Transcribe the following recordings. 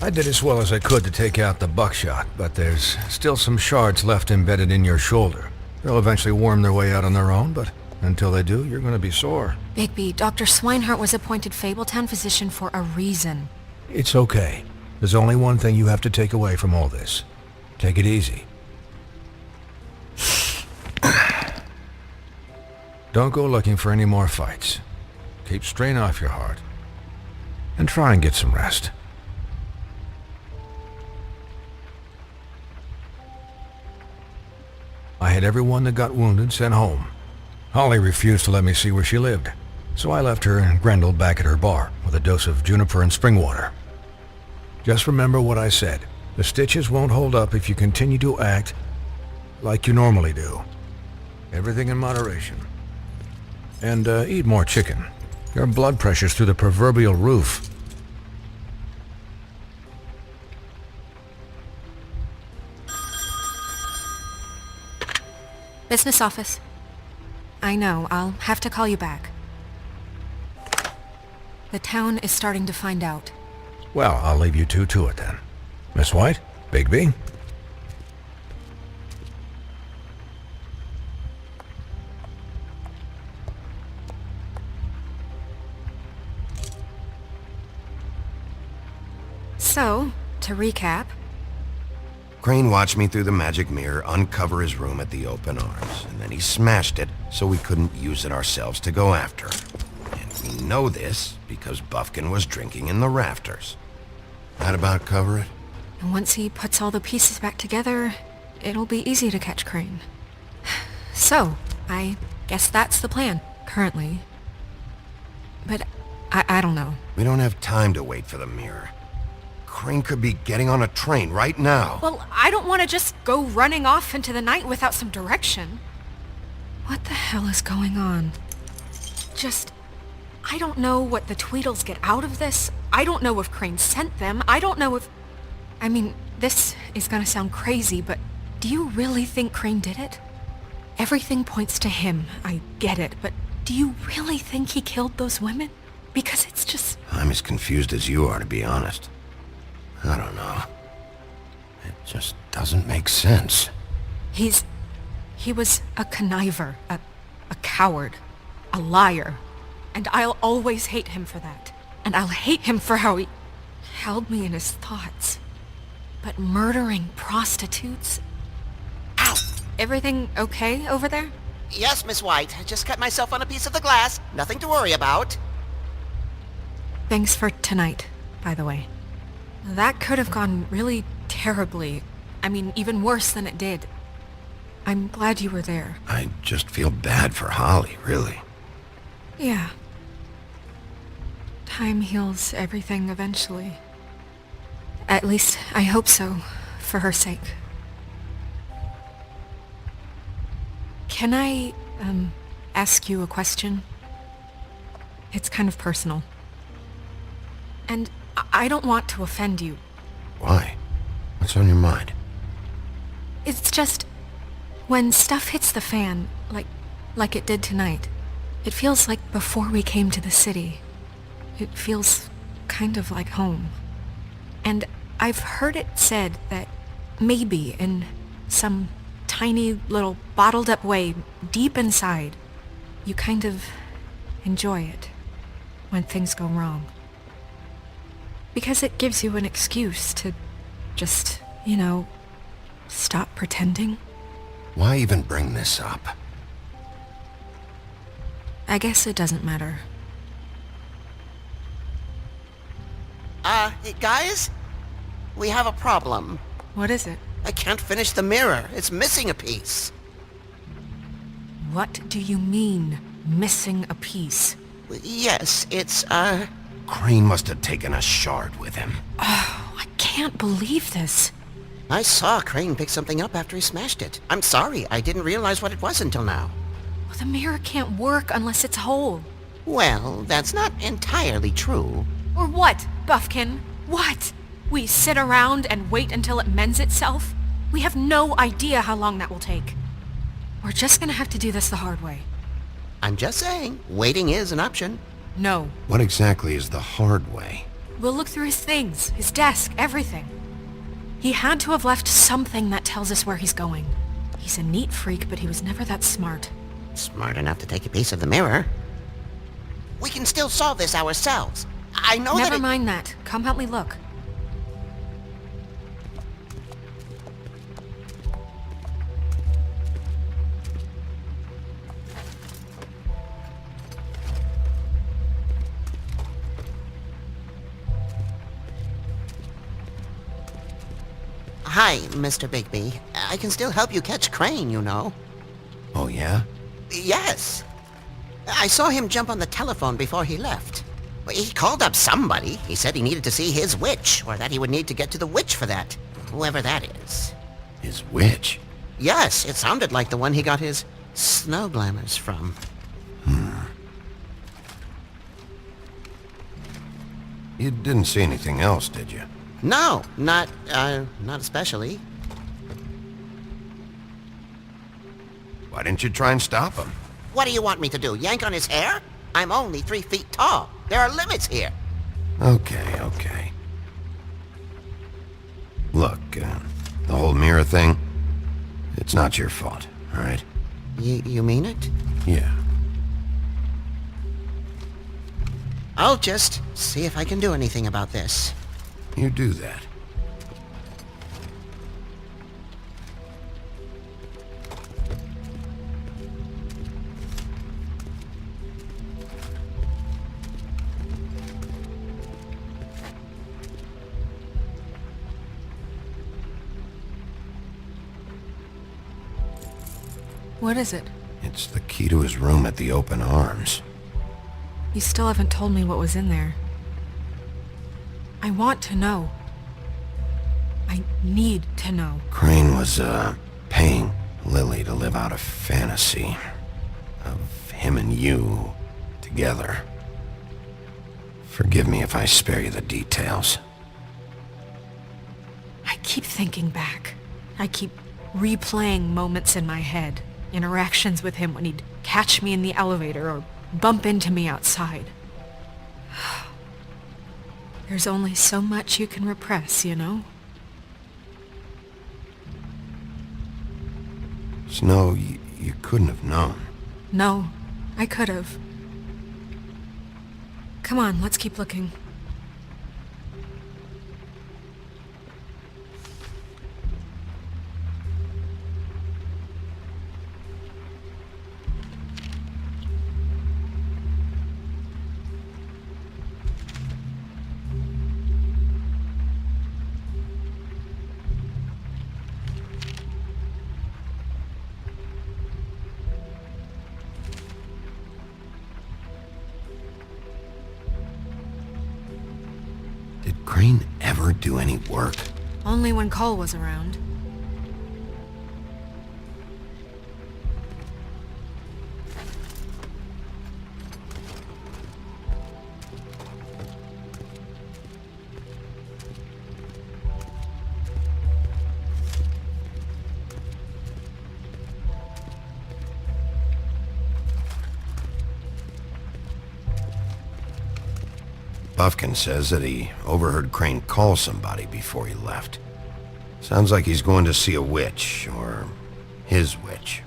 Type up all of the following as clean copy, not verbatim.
I did as well as I could to take out the buckshot, but there's still some shards left embedded in your shoulder. They'll eventually worm their way out on their own, but until they do, you're gonna be sore. Bigby, Dr. Swinehart was appointed Fabletown physician for a reason. It's okay. There's only one thing you have to take away from all this. Take it easy. Don't go looking for any more fights. Keep strain off your heart. And try and get some rest. I had everyone that got wounded sent home. Holly refused to let me see where she lived, so I left her and Grendel back at her bar with a dose of juniper and spring water. Just remember what I said. The stitches won't hold up if you continue to act like you normally do. Everything in moderation. And eat more chicken. Your blood pressure's through the proverbial roof. Business office. I know, I'll have to call you back. The town is starting to find out. Well, I'll leave you two to it then. Miss White? Bigby? So, to recap... Crane watched me through the magic mirror uncover his room at the open arms, and then he smashed it so we couldn't use it ourselves to go after him. And we know this because Buffkin was drinking in the rafters. That about cover it? And once he puts all the pieces back together, it'll be easy to catch Crane. So, I guess that's the plan, currently. But I don't know. We don't have time to wait for the mirror. Crane could be getting on a train right now. Well, I don't want to just go running off into the night without some direction. What the hell is going on? I don't know what the Tweedles get out of this. I don't know if Crane sent them. I don't know if... I mean, this is gonna sound crazy, but do you really think Crane did it? Everything points to him, I get it, but do you really think he killed those women? Because it's just... I'm as confused as you are, to be honest. I don't know. It just doesn't make sense. He was a conniver, a coward, a liar. And I'll always hate him for that. And I'll hate him for how he held me in his thoughts. But murdering prostitutes? Ow! Everything okay over there? Yes, Miss White. I just cut myself on a piece of the glass. Nothing to worry about. Thanks for tonight, by the way. That could have gone really terribly. I mean, even worse than it did. I'm glad you were there. I just feel bad for Holly, really. Yeah. Time heals everything eventually. At least, I hope so, for her sake. Can I, ask you a question? It's kind of personal. And I don't want to offend you. Why? What's on your mind? It's just... when stuff hits the fan, like it did tonight, it feels like before we came to the city. It feels kind of like home. And I've heard it said that maybe in some tiny little bottled up way deep inside, you kind of enjoy it when things go wrong. Because it gives you an excuse to just, stop pretending. Why even bring this up? I guess it doesn't matter. Hey, guys? We have a problem. What is it? I can't finish the mirror. It's missing a piece. What do you mean, missing a piece? Yes, it's, Crane must have taken a shard with him. Oh, I can't believe this. I saw Crane pick something up after he smashed it. I'm sorry, I didn't realize what it was until now. Well, the mirror can't work unless it's whole. Well, that's not entirely true. Or what, Buffkin? What? We sit around and wait until it mends itself? We have no idea how long that will take. We're just gonna have to do this the hard way. I'm just saying, waiting is an option. No. What exactly is the hard way? We'll look through his things, his desk, everything. He had to have left something that tells us where he's going. He's a neat freak, but he was never that smart. Smart enough to take a piece of the mirror. We can still solve this ourselves. I know that Never mind that. Come help me look. Hi, Mr. Bigby. I can still help you catch Crane, you know. Oh, yeah? Yes. I saw him jump on the telephone before he left. He called up somebody. He said he needed to see his witch, or that he would need to get to the witch for that. Whoever that is. His witch? Yes, it sounded like the one he got his snow glamours from. You didn't see anything else, did you? No, not especially. Why didn't you try and stop him? What do you want me to do, yank on his hair? I'm only 3 feet tall. There are limits here. Okay. Look, the whole mirror thing, it's not your fault, all right? You mean it? Yeah. I'll just see if I can do anything about this. You do that. What is it? It's the key to his room at the Open Arms. You still haven't told me what was in there. I want to know. I need to know. Crane was, paying Lily to live out a fantasy of him and you together. Forgive me if I spare you the details. I keep thinking back. I keep replaying moments in my head. Interactions with him when he'd catch me in the elevator or bump into me outside. There's only so much you can repress, you know? Snow, you couldn't have known. No, I could have. Come on, let's keep looking. Did Crane ever do any work? Only when Cole was around. Buffkin says that he overheard Crane call somebody before he left. Sounds like he's going to see a witch, or his witch.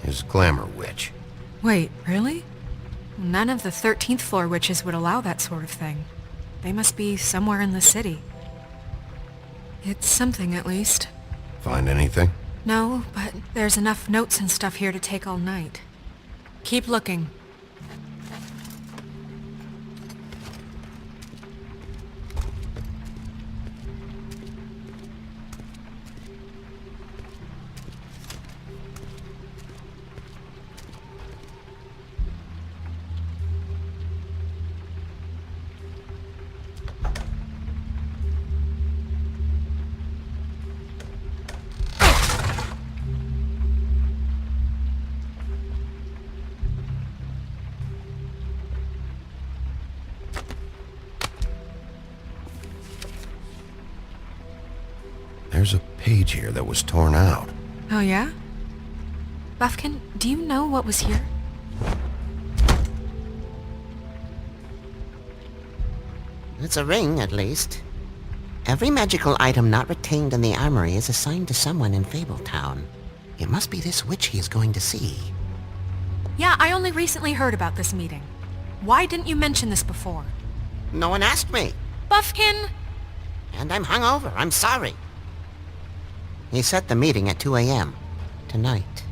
His glamour witch. Wait, really? None of the 13th floor witches would allow that sort of thing. They must be somewhere in the city. It's something, at least. Find anything? No, but there's enough notes and stuff here to take all night. Keep looking. There's a page here that was torn out. Oh, yeah? Buffkin, do you know what was here? It's a ring, at least. Every magical item not retained in the armory is assigned to someone in Fabletown. It must be this witch he is going to see. Yeah, I only recently heard about this meeting. Why didn't you mention this before? No one asked me. Buffkin! And I'm hungover. I'm sorry. He set the meeting at 2 a.m. tonight.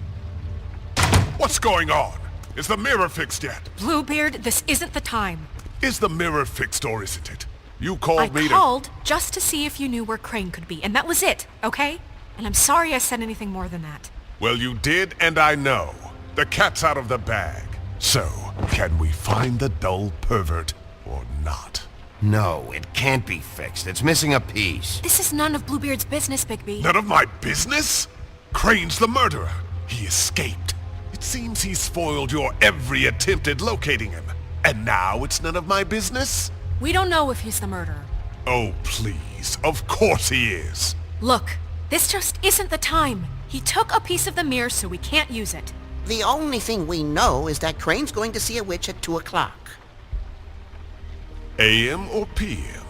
What's going on? Is the mirror fixed yet? Bluebeard, this isn't the time. Is the mirror fixed or isn't it? You called me I called just to see if you knew where Crane could be, and that was it, okay? And I'm sorry I said anything more than that. Well, you did, and I know. The cat's out of the bag. So, can we find the dull pervert or not? No, it can't be fixed. It's missing a piece. This is none of Bluebeard's business, Bigby. None of my business? Crane's the murderer. He escaped. It seems he spoiled your every attempt at locating him. And now it's none of my business? We don't know if he's the murderer. Oh, please. Of course he is. Look, this just isn't the time. He took a piece of the mirror, so we can't use it. The only thing we know is that Crane's going to see a witch at 2 o'clock. AM or PM?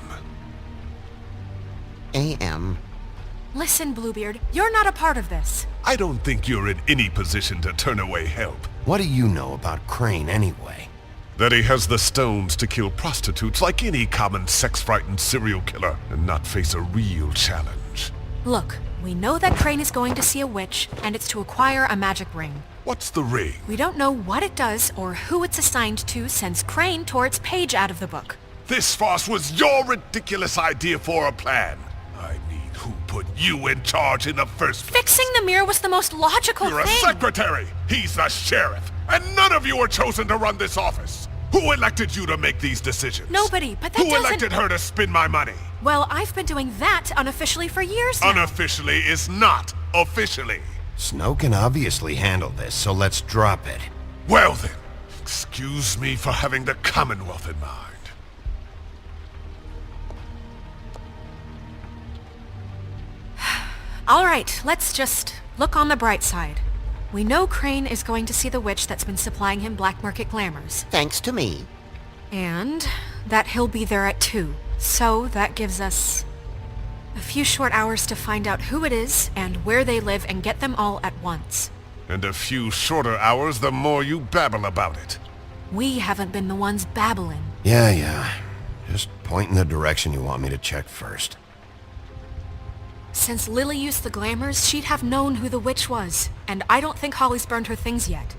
A.M. Listen, Bluebeard, you're not a part of this. I don't think you're in any position to turn away help. What do you know about Crane anyway? That he has the stones to kill prostitutes like any common sex-frightened serial killer and not face a real challenge. Look, we know that Crane is going to see a witch, and it's to acquire a magic ring. What's the ring? We don't know what it does or who it's assigned to since Crane tore its page out of the book. This farce was your ridiculous idea for a plan. I mean, who put you in charge in the first place? Fixing the mirror was the most logical You're thing. a secretary! He's the sheriff! And none of you were chosen to run this office! Who elected you to make these decisions? Nobody, but that Who doesn't... elected her to spend my money? Well, I've been doing that unofficially for years now. Unofficially is not officially. Snow can obviously handle this, so let's drop it. Well then, excuse me for having the Commonwealth in mind. All right, let's just look on the bright side. We know Crane is going to see the witch that's been supplying him black market glamours. Thanks to me. And that he'll be there at 2. So that gives us a few short hours to find out who it is and where they live and get them all at once. And a few shorter hours the more you babble about it. We haven't been the ones babbling. Yeah. Just point in the direction you want me to check first. Since Lily used the glamours, she'd have known who the witch was, and I don't think Holly's burned her things yet.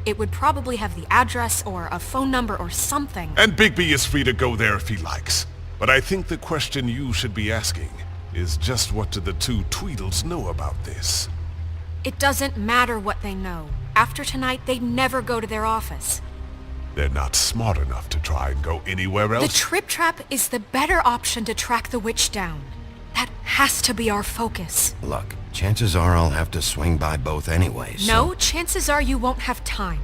It would probably have the address or a phone number or something. And Bigby is free to go there if he likes. But I think the question you should be asking is just what do the two Tweedles know about this? It doesn't matter what they know. After tonight, they'd never go to their office. They're not smart enough to try and go anywhere else. The Trip Trap is the better option to track the witch down. That has to be our focus. Look, chances are I'll have to swing by both anyway, so... No, chances are you won't have time.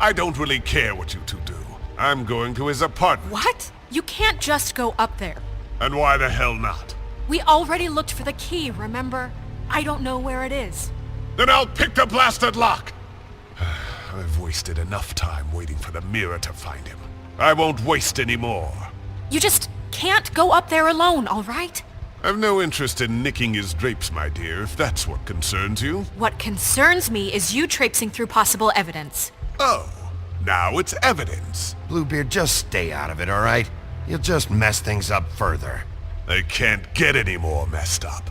I don't really care what you two do. I'm going to his apartment. What? You can't just go up there. And why the hell not? We already looked for the key, remember? I don't know where it is. Then I'll pick the blasted lock! I've wasted enough time waiting for the mirror to find him. I won't waste any more. You just can't go up there alone, all right? I've no interest in nicking his drapes, my dear, if that's what concerns you. What concerns me is you traipsing through possible evidence. Oh, now it's evidence. Bluebeard, just stay out of it, all right? You'll just mess things up further. They can't get any more messed up.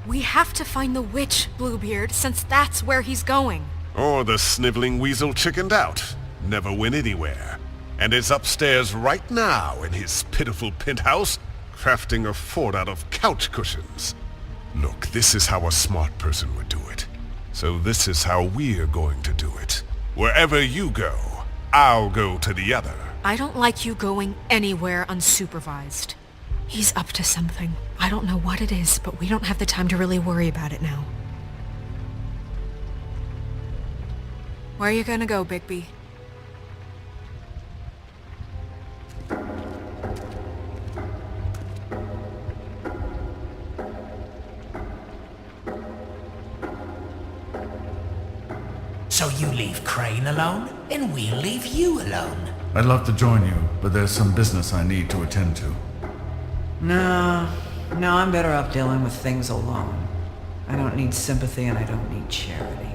We have to find the witch, Bluebeard, since that's where he's going. Or the sniveling weasel chickened out, never went anywhere, and is upstairs right now in his pitiful penthouse, crafting a fort out of couch cushions. Look, this is how a smart person would do it. So this is how we're going to do it. Wherever you go, I'll go to the other. I don't like you going anywhere unsupervised. He's up to something. I don't know what it is, but we don't have the time to really worry about it now. Where are you gonna go, Bigby? So you leave Crane alone, and we'll leave you alone. I'd love to join you, but there's some business I need to attend to. No, I'm better off dealing with things alone. I don't need sympathy and I don't need charity.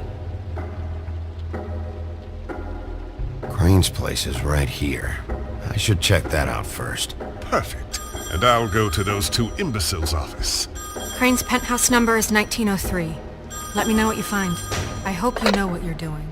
Crane's place is right here. I should check that out first. Perfect. And I'll go to those two imbeciles' office. Crane's penthouse number is 1903. Let me know what you find. I hope you know what you're doing.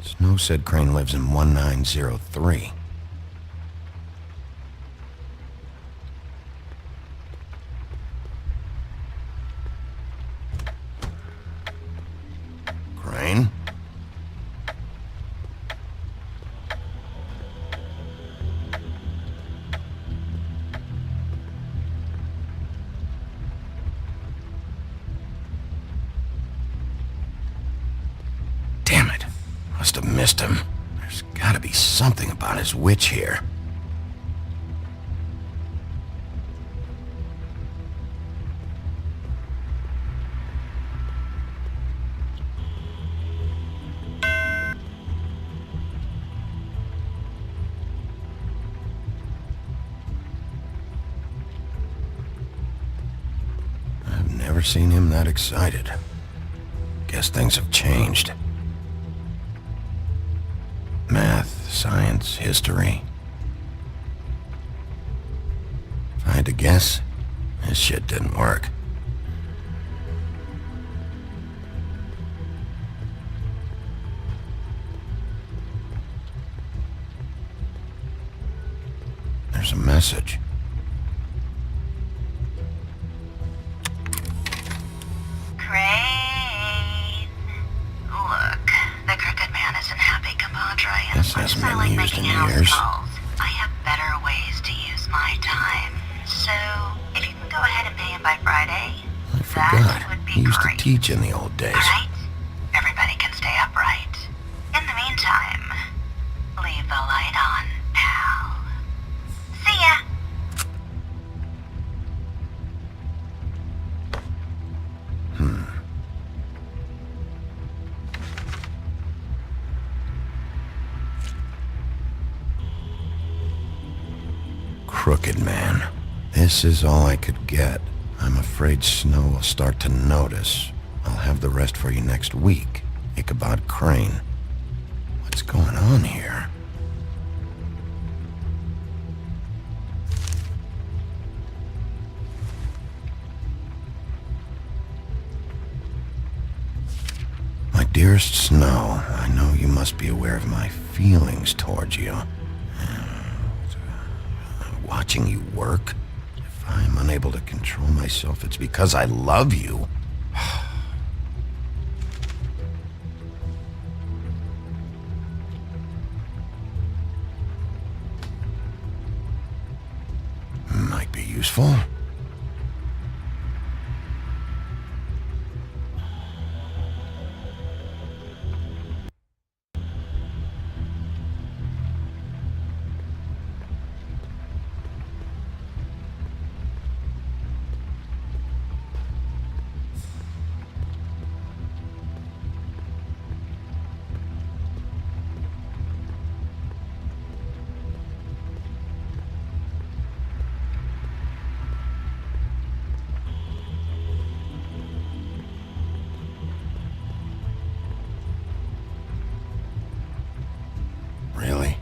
Snow said Crane lives in 1903. Crane? Damn it. Must have missed him. There's gotta be something about his witch here. I've never seen him that excited. Guess things have changed. Math, science, history. If I had to guess, this shit didn't work. There's a message. This hasn't been used in years. I have better ways to use my time. So, if you can go ahead and pay him by Friday, I forgot. that would be He used great. to teach in the old days. Alright? Everybody can stay upright. In the meantime, leave the light on, pal. See ya! Crooked man. This is all I could get. I'm afraid Snow will start to notice. I'll have the rest for you next week. Ichabod Crane. What's going on here? My dearest Snow, I know you must be aware of my feelings towards you. Watching you work, if I'm unable to control myself, it's because I love you. Might be useful. Really?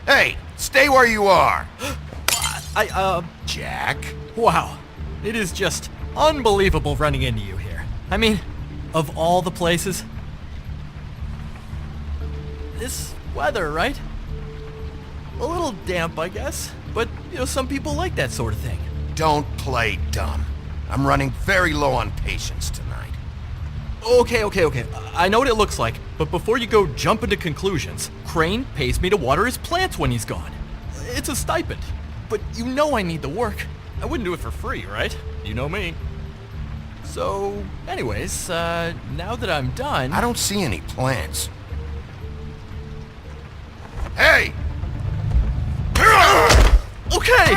Hey, stay where you are. Jack? Wow. It is just unbelievable running into you here. I mean, of all the places. This weather, right? A little damp, I guess. But, some people like that sort of thing. don't play dumb. I'm running very low on patience tonight. Okay. I know what it looks like, but before you go jumping to conclusions, Crane pays me to water his plants when he's gone. It's a stipend. But you know I need the work. I wouldn't do it for free, right? You know me. So, anyways, now that I'm done... I don't see any plants. Hey! Okay!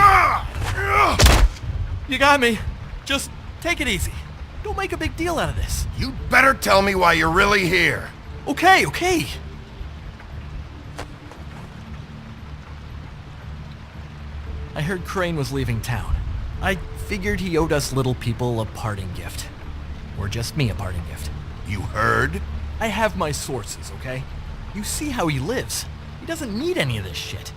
You got me. Just take it easy. Don't make a big deal out of this. You better tell me why you're really here. Okay. I heard Crane was leaving town. I figured he owed us little people a parting gift. Or just me a parting gift. You heard? I have my sources, okay? You see how he lives. He doesn't need any of this shit.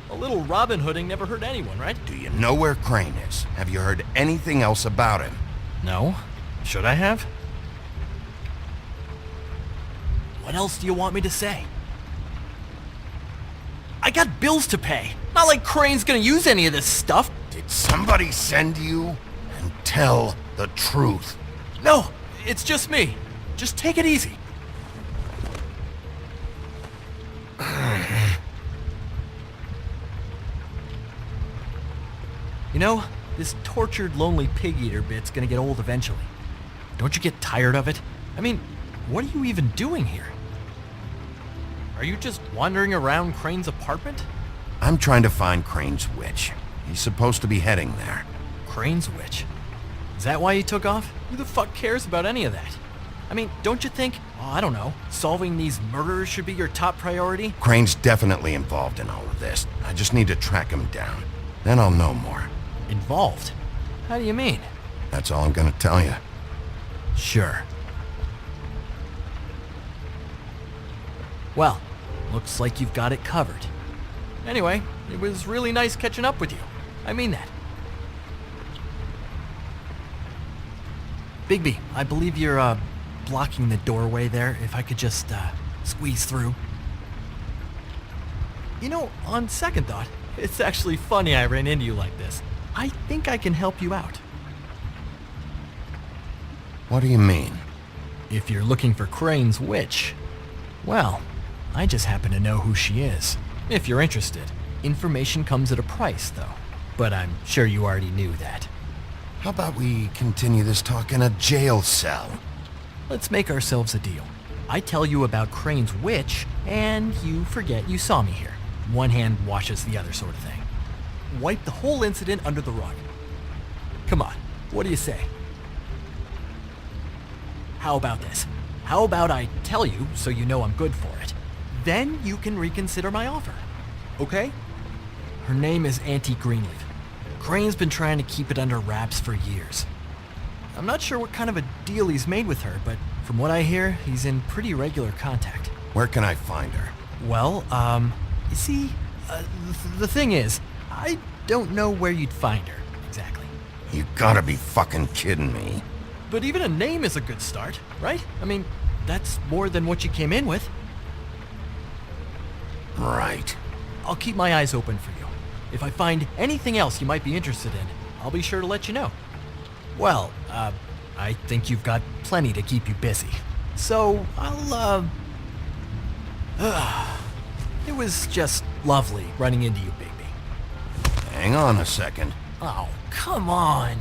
A little Robin Hooding never hurt anyone, right? Do you know where Crane is? Have you heard anything else about him? No. Should I have? What else do you want me to say? I got bills to pay. Not like Crane's gonna use any of this stuff. Did somebody send you? And tell the truth. No, it's just me. Just take it easy. You know, this tortured, lonely pig-eater bit's gonna get old eventually. Don't you get tired of it? I mean, what are you even doing here? Are you just wandering around Crane's apartment? I'm trying to find Crane's witch. He's supposed to be heading there. Crane's witch? Is that why you took off? Who the fuck cares about any of that? I mean, don't you think, I don't know, solving these murders should be your top priority? Crane's definitely involved in all of this. I just need to track him down. Then I'll know more. Involved? How do you mean? That's all I'm gonna tell you. Sure. Well, looks like you've got it covered. Anyway, it was really nice catching up with you. I mean that. Bigby, I believe you're, blocking the doorway there. If I could just, squeeze through. You know, on second thought, it's actually funny I ran into you like this. I think I can help you out. What do you mean? If you're looking for Crane's witch, well, I just happen to know who she is. If you're interested. Information comes at a price, though. But I'm sure you already knew that. How about we continue this talk in a jail cell? Let's make ourselves a deal. I tell you about Crane's witch, and you forget you saw me here. One hand washes the other sort of thing. Wipe the whole incident under the rug. Come on, what do you say? How about this? How about I tell you so you know I'm good for it? Then you can reconsider my offer. Okay? Her name is Auntie Greenleaf. Crane's been trying to keep it under wraps for years. I'm not sure what kind of a deal he's made with her, but from what I hear, he's in pretty regular contact. Where can I find her? Well, you see, the thing is, I don't know where you'd find her, exactly. You gotta be fucking kidding me. But even a name is a good start, right? I mean, that's more than what you came in with. Right. I'll keep my eyes open for you. If I find anything else you might be interested in, I'll be sure to let you know. Well, I think you've got plenty to keep you busy. So, I'll, it was just lovely running into you, Bigby. Hang on a second. Oh, come on.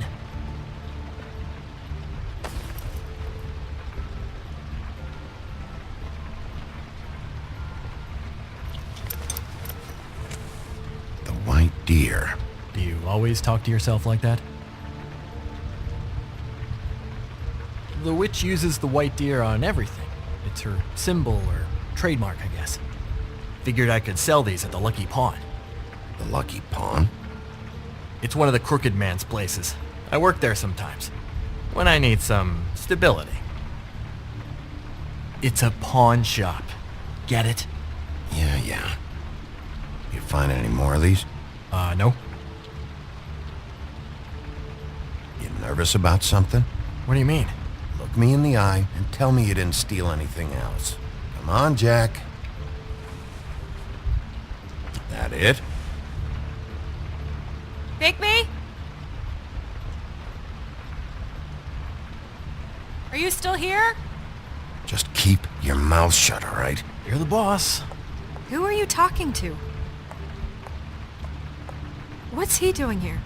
The white deer. Do you always talk to yourself like that? The witch uses the white deer on everything. It's her symbol or trademark, I guess. Figured I could sell these at the Lucky Pawn. The Lucky Pawn? It's one of the crooked man's places. I work there sometimes, when I need some stability. It's a pawn shop. Get it? Yeah. You find any more of these? No. You nervous about something? What do you mean? Look me in the eye and tell me you didn't steal anything else. Come on, Jack. That it? Bigby? Are you still here? Just keep your mouth shut, all right? You're the boss. Who are you talking to? What's he doing here?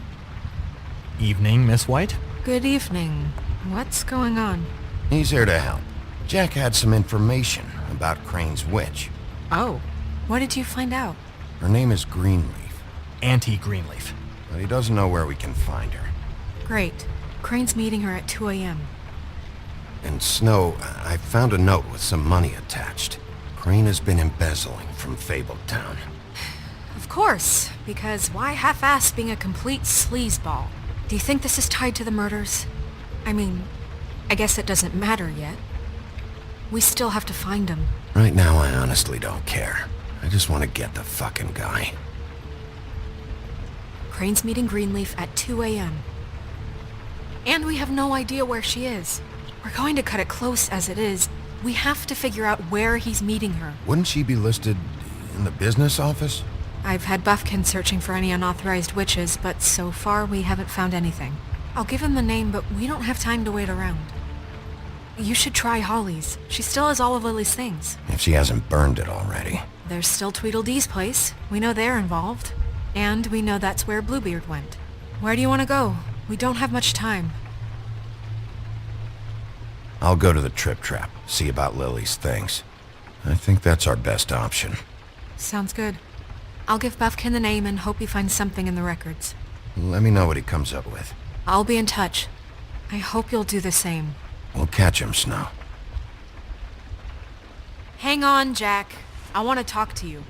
Evening, Miss White. Good evening. What's going on? He's here to help. Jack had some information about Crane's witch. Oh. What did you find out? Her name is Greenleaf, Auntie Greenleaf. but he doesn't know where we can find her. Great. Crane's meeting her at 2 a.m. And Snow, I found a note with some money attached. Crane has been embezzling from Fabletown. Of course, because why half-ass being a complete sleazeball? Do you think this is tied to the murders? I mean, I guess it doesn't matter yet. We still have to find him. Right now, I honestly don't care. I just want to get the fucking guy. Crane's meeting Greenleaf at 2 a.m. And we have no idea where she is. We're going to cut it close as it is. We have to figure out where he's meeting her. Wouldn't she be listed in the business office? I've had Buffkin searching for any unauthorized witches, but so far we haven't found anything. I'll give him the name, but we don't have time to wait around. You should try Holly's. She still has all of Lily's things. If she hasn't burned it already. There's still Tweedledee's place. We know they're involved. And we know that's where Bluebeard went. Where do you want to go? We don't have much time. I'll go to the Trip Trap, see about Lily's things. I think that's our best option. Sounds good. I'll give Buffkin the name and hope he finds something in the records. Let me know what he comes up with. I'll be in touch. I hope you'll do the same. We'll catch him, Snow. Hang on, Jack. I want to talk to you.